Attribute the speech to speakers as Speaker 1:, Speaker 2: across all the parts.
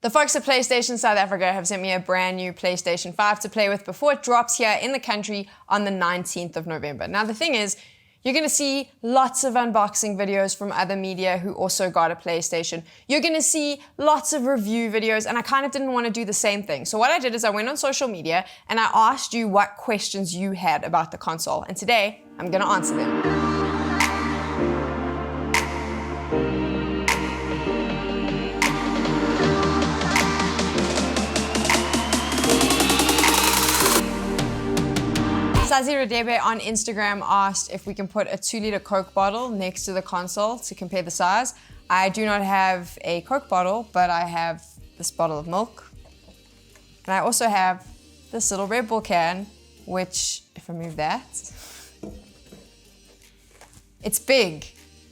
Speaker 1: The folks at PlayStation South Africa have sent me a brand new PlayStation 5 to play with before it drops here in the country on the 19th of November. Now the thing is, you're gonna see lots of unboxing videos from other media who also got a PlayStation. You're gonna see lots of review videos, and I kind of didn't want to do the same thing. So what I did is I went on social media and I asked you what questions you had about the console. And today, I'm gonna answer them. Sazi Radebe on Instagram asked if we can put a 2-liter Coke bottle next to the console to compare the size. I do not have a Coke bottle, but I have this bottle of milk. And I also have this little Red Bull can, which, if I move that, it's big.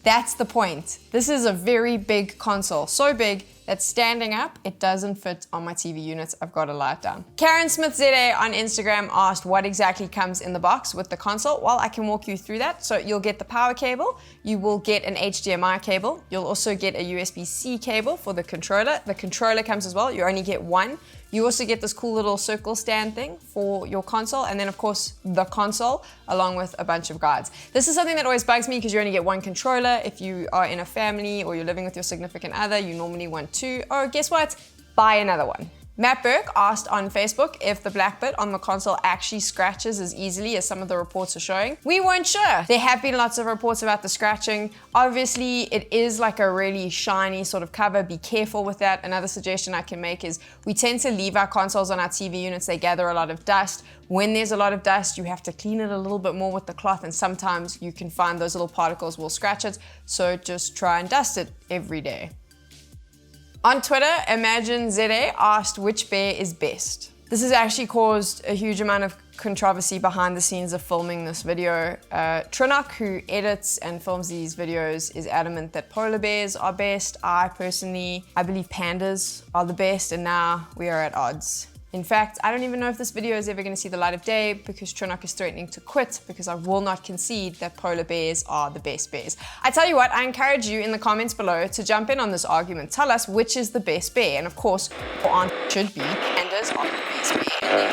Speaker 1: That's the point. This is a very big console, so big that standing up, it doesn't fit on my TV units. I've got to lie it down. Karen Smith ZA on Instagram asked what exactly comes in the box with the console. Well, I can walk you through that. So you'll get the power cable, you will get an HDMI cable, you'll also get a USB-C cable for the controller. The controller comes as well, you only get one. You also get this cool little circle stand thing for your console, and then of course the console along with a bunch of guides. This is something that always bugs me because you only get one controller. If you are in a family or you're living with your significant other, you normally want two. Or guess what? Buy another one. Matt Burke asked on Facebook if the black bit on the console actually scratches as easily as some of the reports are showing. We weren't sure. There have been lots of reports about the scratching. Obviously, it is like a really shiny sort of cover. Be careful with that. Another suggestion I can make is we tend to leave our consoles on our TV units. They gather a lot of dust. When there's a lot of dust, you have to clean it a little bit more with the cloth, and sometimes you can find those little particles will scratch it. So just try and dust it every day. On Twitter, Imagine ZA asked which bear is best. This has actually caused a huge amount of controversy behind the scenes of filming this video. Trinok, who edits and films these videos, is adamant that polar bears are best. I believe pandas are the best, and now we are at odds. In fact, I don't even know if this video is ever going to see the light of day because Trinok is threatening to quit because I will not concede that polar bears are the best bears. I tell you what, I encourage you in the comments below to jump in on this argument. Tell us which is the best bear. And of course, your answer should be pandas are the best bear. And therefore,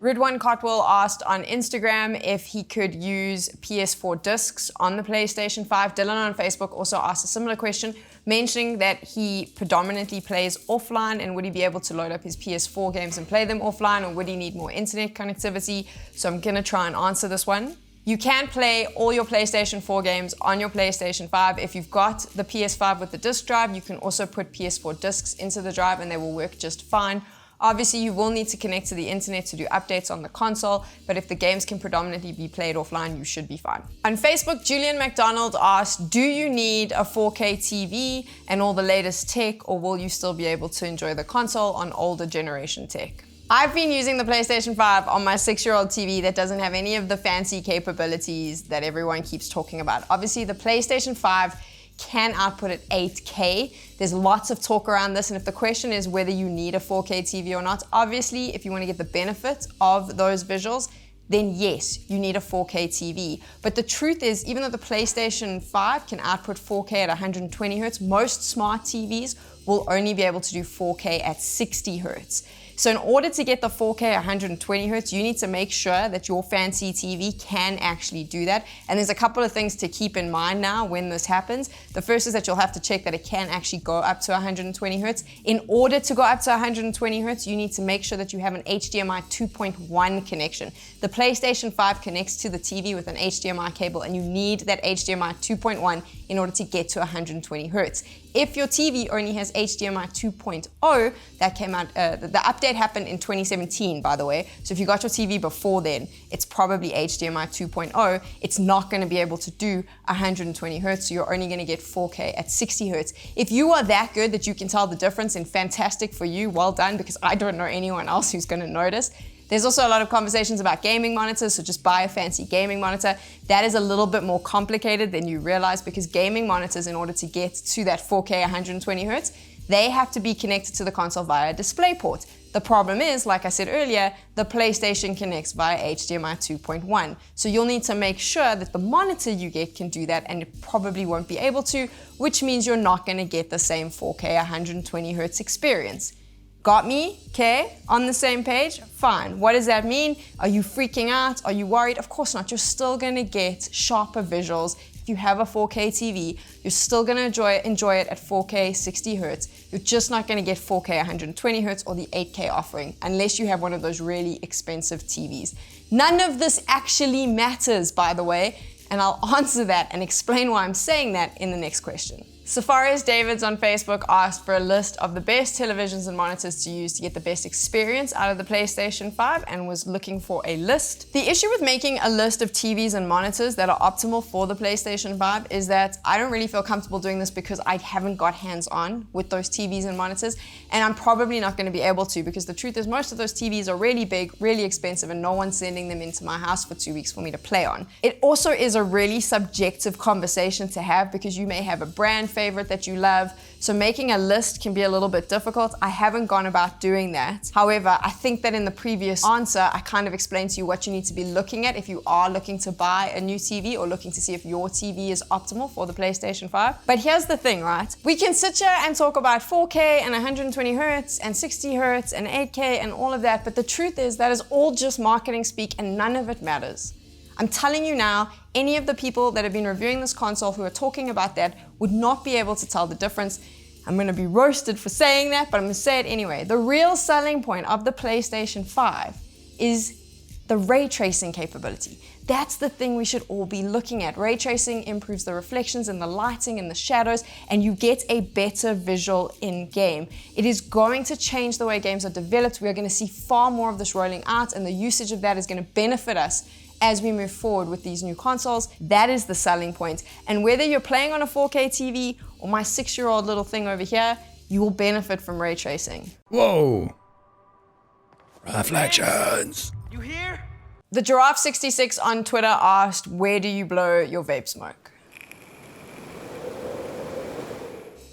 Speaker 1: Ridwan Cotwell asked on Instagram if he could use PS4 discs on the PlayStation 5. Dylan on Facebook also asked a similar question, mentioning that he predominantly plays offline, and would he be able to load up his PS4 games and play them offline, or would he need more internet connectivity? So I'm gonna try and answer this one. You can play all your PlayStation 4 games on your PlayStation 5. If you've got the PS5 with the disc drive, you can also put PS4 discs into the drive and they will work just fine. Obviously, you will need to connect to the internet to do updates on the console, but if the games can predominantly be played offline, you should be fine. On Facebook, Julian McDonald asked, do you need a 4K TV and all the latest tech, or will you still be able to enjoy the console on older generation tech? I've been using the PlayStation 5 on my 6-year-old TV that doesn't have any of the fancy capabilities that everyone keeps talking about. Obviously, the PlayStation 5 can output at 8K. There's lots of talk around this, and if the question is whether you need a 4K TV or not, obviously, if you want to get the benefit of those visuals, then yes, you need a 4K TV. But the truth is, even though the PlayStation 5 can output 4K at 120 Hz, most smart TVs will only be able to do 4K at 60 Hz. So in order to get the 4K 120 Hz, you need to make sure that your fancy TV can actually do that. And there's a couple of things to keep in mind now when this happens. The first is that you'll have to check that it can actually go up to 120 Hz. In order to go up to 120 Hz, you need to make sure that you have an HDMI 2.1 connection. The PlayStation 5 connects to the TV with an HDMI cable, and you need that HDMI 2.1 in order to get to 120 Hz. If your TV only has HDMI 2.0, that came out, the update happened in 2017, by the way. So if you got your TV before then, it's probably HDMI 2.0. It's not going to be able to do 120 Hz, so you're only going to get 4K at 60 Hz. If you are that good that you can tell the difference, and fantastic for you, well done, because I don't know anyone else who's going to notice. There's also a lot of conversations about gaming monitors, so just buy a fancy gaming monitor. That is a little bit more complicated than you realize, because gaming monitors, in order to get to that 4K 120 Hz, they have to be connected to the console via a DisplayPort. The problem is, like I said earlier, the PlayStation connects via HDMI 2.1. So you'll need to make sure that the monitor you get can do that, and it probably won't be able to, which means you're not going to get the same 4K 120 Hz experience. Got me? Okay, on the same page? Fine. What does that mean? Are you freaking out? Are you worried? Of course not. You're still going to get sharper visuals. If you have a 4K TV, you're still going to enjoy it at 4K 60 Hz. You're just not going to get 4K 120 Hz or the 8K offering, unless you have one of those really expensive TVs. None of this actually matters, by the way, and I'll answer that and explain why I'm saying that in the next question. Safari's Davids on Facebook asked for a list of the best televisions and monitors to use to get the best experience out of the PlayStation 5 and was looking for a list. The issue with making a list of TVs and monitors that are optimal for the PlayStation 5 is that I don't really feel comfortable doing this because I haven't got hands-on with those TVs and monitors, and I'm probably not going to be able to, because the truth is most of those TVs are really big, really expensive, and no one's sending them into my house for 2 weeks for me to play on. It also is a really subjective conversation to have, because you may have a brand favorite that you love, so making a list can be a little bit difficult. I haven't gone about doing that. However, I think that in the previous answer, I kind of explained to you what you need to be looking at if you are looking to buy a new TV or looking to see if your TV is optimal for the PlayStation 5. But here's the thing, right? We can sit here and talk about 4K and 120 Hz and 60 Hz and 8K and all of that, but the truth is that is all just marketing speak and none of it matters. I'm telling you now, any of the people that have been reviewing this console who are talking about that would not be able to tell the difference. I'm going to be roasted for saying that, but I'm going to say it anyway. The real selling point of the PlayStation 5 is the ray tracing capability. That's the thing we should all be looking at. Ray tracing improves the reflections and the lighting and the shadows, and you get a better visual in-game. It is going to change the way games are developed. We are going to see far more of this rolling out, and the usage of that is going to benefit us as we move forward with these new consoles. That is the selling point. And whether you're playing on a 4K TV or my 6-year-old little thing over here, you will benefit from ray tracing.
Speaker 2: Whoa! Reflections!
Speaker 3: You hear?
Speaker 1: The Giraffe66 on Twitter asked, where do you blow your vape smoke?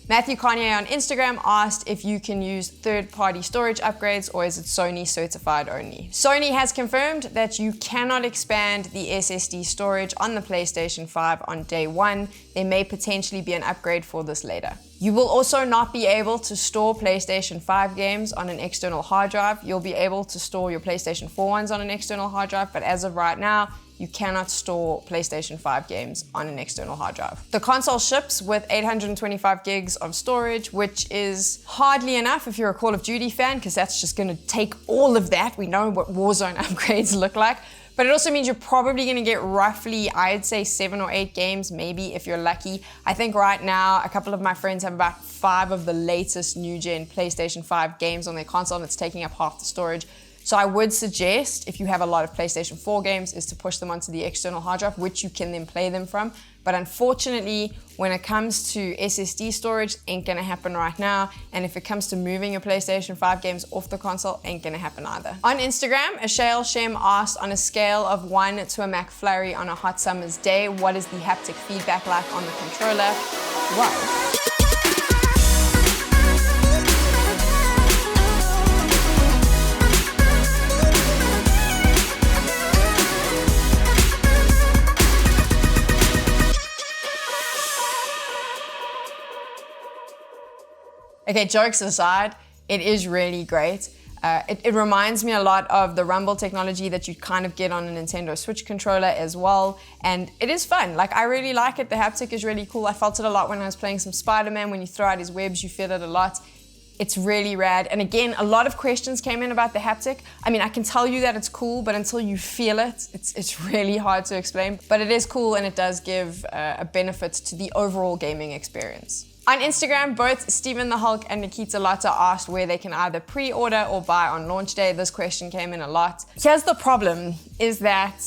Speaker 1: Matthew Kanye on Instagram asked if you can use third-party storage upgrades or is it Sony certified only? Sony has confirmed that you cannot expand the SSD storage on the PlayStation 5 on day one. There may potentially be an upgrade for this later. You will also not be able to store PlayStation 5 games on an external hard drive. You'll be able to store your PlayStation 4 ones on an external hard drive, but as of right now, you cannot store PlayStation 5 games on an external hard drive. The console ships with 825 gigs of storage, which is hardly enough if you're a Call of Duty fan, because that's just gonna take all of that. We know what Warzone upgrades look like. But it also means you're probably gonna get roughly, I'd say 7 or 8 games, maybe if you're lucky. I think right now, a couple of my friends have about 5 of the latest new-gen PlayStation 5 games on their console, and it's taking up half the storage. So I would suggest, if you have a lot of PlayStation 4 games, is to push them onto the external hard drive, which you can then play them from. But unfortunately, when it comes to SSD storage, ain't gonna happen right now. And if it comes to moving your PlayStation 5 games off the console, ain't gonna happen either. On Instagram, Ashael Shem asked, on a scale of 1 to a McFlurry on a hot summer's day, what is the haptic feedback like on the controller? Wow. Okay, jokes aside, it is really great. It reminds me a lot of the rumble technology that you kind of get on a Nintendo Switch controller as well. And it is fun. Like, I really like it. The haptic is really cool. I felt it a lot when I was playing some Spider-Man. When you throw out his webs, you feel it a lot. It's really rad. And again, a lot of questions came in about the haptic. I mean, I can tell you that it's cool, but until you feel it, it's really hard to explain. But it is cool, and it does give a benefit to the overall gaming experience. On Instagram, both Stephen the Hulk and Nikita Lotta asked where they can either pre-order or buy on launch day. This question came in a lot. Here's the problem, is that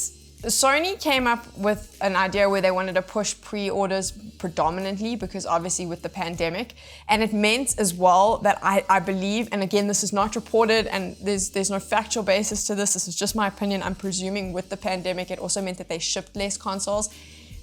Speaker 1: Sony came up with an idea where they wanted to push pre-orders predominantly because obviously with the pandemic, and it meant as well that I believe, and again this is not reported and there's no factual basis to this is just my opinion, I'm presuming with the pandemic it also meant that they shipped less consoles.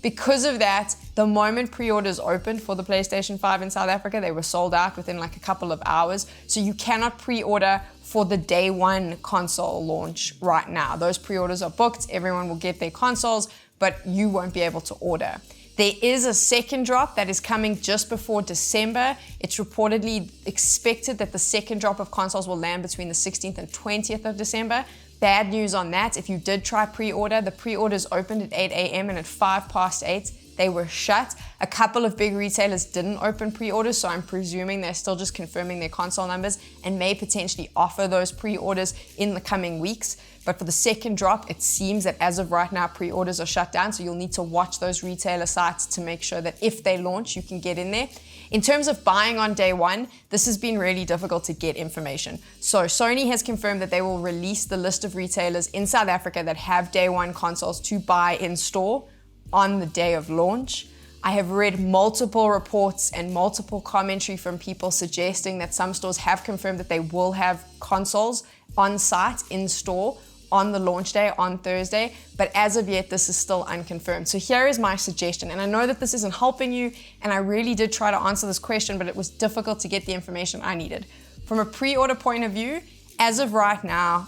Speaker 1: Because of that, the moment pre-orders opened for the PlayStation 5 in South Africa, they were sold out within like a couple of hours. So you cannot pre-order for the day one console launch right now. Those pre-orders are booked, everyone will get their consoles, but you won't be able to order. There is a second drop that is coming just before December. It's reportedly expected that the second drop of consoles will land between the 16th and 20th of December. Bad news on that, if you did try pre-order, the pre-orders opened at 8 a.m. and at 8:05 they were shut. A couple of big retailers didn't open pre-orders, so I'm presuming they're still just confirming their console numbers and may potentially offer those pre-orders in the coming weeks. But for the second drop, it seems that as of right now, pre-orders are shut down, so you'll need to watch those retailer sites to make sure that if they launch, you can get in there. In terms of buying on day one, this has been really difficult to get information. So Sony has confirmed that they will release the list of retailers in South Africa that have day one consoles to buy in store on the day of launch. I have read multiple reports and multiple commentary from people suggesting that some stores have confirmed that they will have consoles on site in store on the launch day on Thursday, but as of yet, this is still unconfirmed. So here is my suggestion, and I know that this isn't helping you, and I really did try to answer this question, but it was difficult to get the information I needed. From a pre-order point of view, as of right now,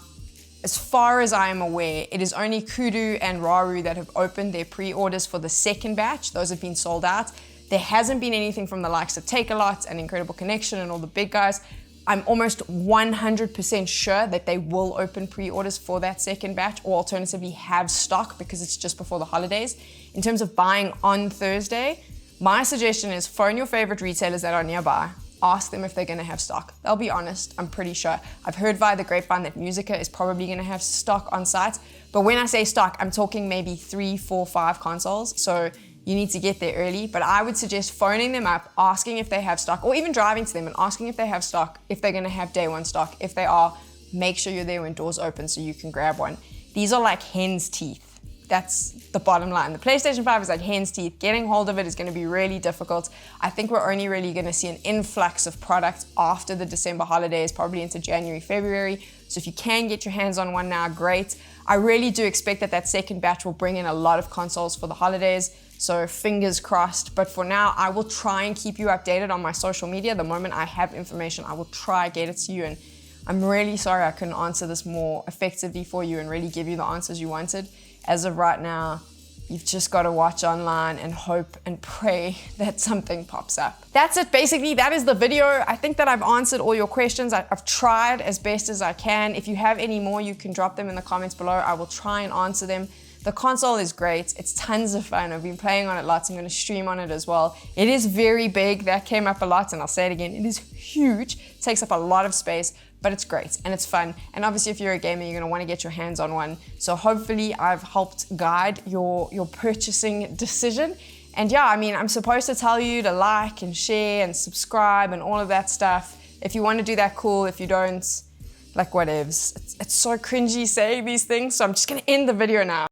Speaker 1: as far as I am aware, it is only Kudu and Raru that have opened their pre-orders for the second batch. Those have been sold out. There hasn't been anything from the likes of Take-A-Lot and Incredible Connection and all the big guys. I'm almost 100% sure that they will open pre-orders for that second batch or alternatively have stock because it's just before the holidays. In terms of buying on Thursday, my suggestion is phone your favorite retailers that are nearby. Ask them if they're gonna have stock. They'll be honest, I'm pretty sure. I've heard via the grapevine that Musica is probably gonna have stock on site. But when I say stock, I'm talking maybe 3, 4, 5 consoles. So you need to get there early, but I would suggest phoning them up, asking if they have stock, or even driving to them and asking if they have stock, if they're gonna have day one stock. If they are, make sure you're there when doors open so you can grab one. These are like hen's teeth. That's the bottom line. The PlayStation 5 is like hen's teeth. Getting hold of it is gonna be really difficult. I think we're only really gonna see an influx of products after the December holidays, probably into January, February. So if you can get your hands on one now, great. I really do expect that that second batch will bring in a lot of consoles for the holidays. So fingers crossed, but for now, I will try and keep you updated on my social media. The moment I have information, I will try and get it to you. And I'm really sorry I couldn't answer this more effectively for you and really give you the answers you wanted. As of right now, you've just got to watch online and hope and pray that something pops up. That's it, basically. That is the video. I think that I've answered all your questions. I've tried as best as I can. If you have any more, you can drop them in the comments below. I will try and answer them. The console is great. It's tons of fun. I've been playing on it lots. I'm going to stream on it as well. It is very big. That came up a lot, and I'll say it again. It is huge. It takes up a lot of space, but it's great and it's fun. And obviously, if you're a gamer, you're going to want to get your hands on one. So hopefully, I've helped guide your purchasing decision. And yeah, I mean, I'm supposed to tell you to like and share and subscribe and all of that stuff. If you want to do that, cool. If you don't, like whatevs. It's so cringy saying these things, so I'm just going to end the video now.